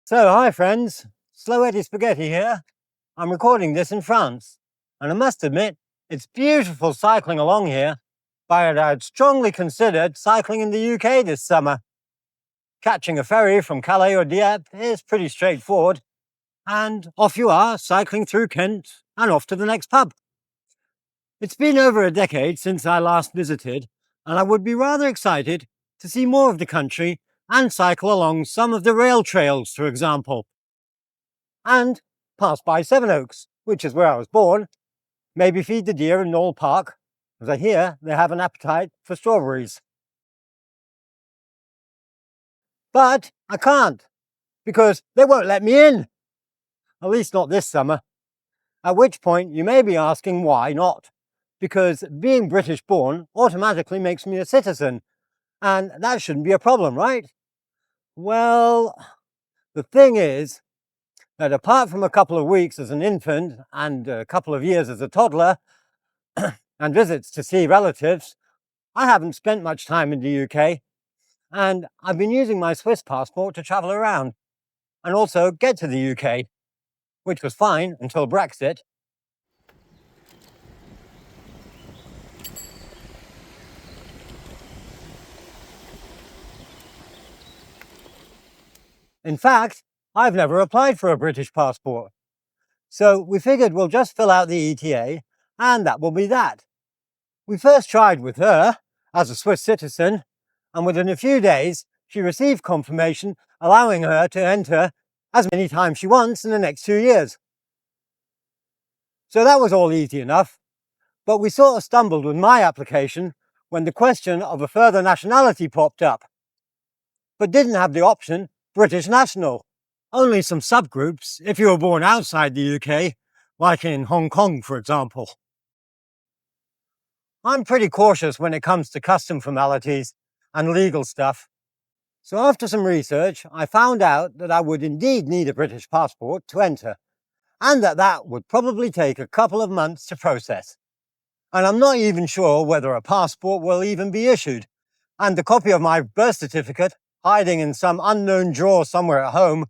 So, hi friends, Slow Eddie Spaghetti here. I'm recording this in France, and I must admit, it's beautiful cycling along here, but I'd strongly considered cycling in the UK this summer. Catching a ferry from Calais or Dieppe is pretty straightforward, and off you are, cycling through Kent and off to the next pub. It's been over a decade since I last visited, and I would be rather excited to see more of the country and cycle along some of the rail trails, for example. And pass by Sevenoaks, which is where I was born, maybe feed the deer in Knoll Park, as I hear they have an appetite for strawberries. But I can't, because they won't let me in, at least not this summer. At which point you may be asking why not, because being British born automatically makes me a citizen, and that shouldn't be a problem, right? Well, the thing is that apart from a couple of weeks as an infant and a couple of years as a toddler, and visits to see relatives, I haven't spent much time in the UK, and I've been using my Swiss passport to travel around and also get to the UK, which was fine until Brexit. In fact, I've never applied for a British passport. So we figured we'll just fill out the ETA, and that will be that. We first tried with her as a Swiss citizen, and within a few days, she received confirmation allowing her to enter as many times she wants in the next 2 years. So that was all easy enough, but we sort of stumbled with my application when the question of a further nationality popped up, but didn't have the option British national. Only some subgroups if you were born outside the UK, like in Hong Kong, for example. I'm pretty cautious when it comes to custom formalities and legal stuff. So after some research, I found out that I would indeed need a British passport to enter, and that would probably take a couple of months to process. And I'm not even sure whether a passport will even be issued, and the copy of my birth certificate hiding in some unknown drawer somewhere at home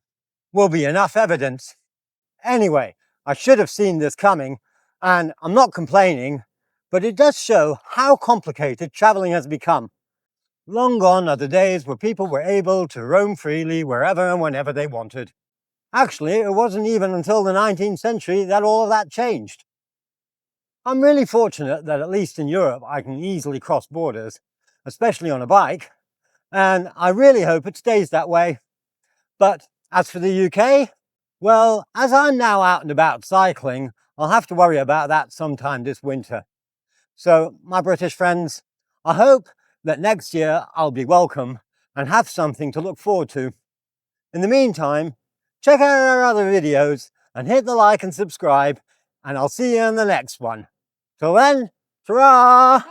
will be enough evidence. Anyway, I should have seen this coming, and I'm not complaining, but it does show how complicated traveling has become. Long gone are the days where people were able to roam freely wherever and whenever they wanted. Actually, it wasn't even until the 19th century that all of that changed. I'm really fortunate that at least in Europe I can easily cross borders, especially on a bike, and I really hope it stays that way. But as for the UK, well, as I'm now out and about cycling, I'll have to worry about that sometime this winter. So, my British friends, I hope that next year I'll be welcome and have something to look forward to. In the meantime, check out our other videos and hit the like and subscribe, and I'll see you in the next one. Till then, ta-ra!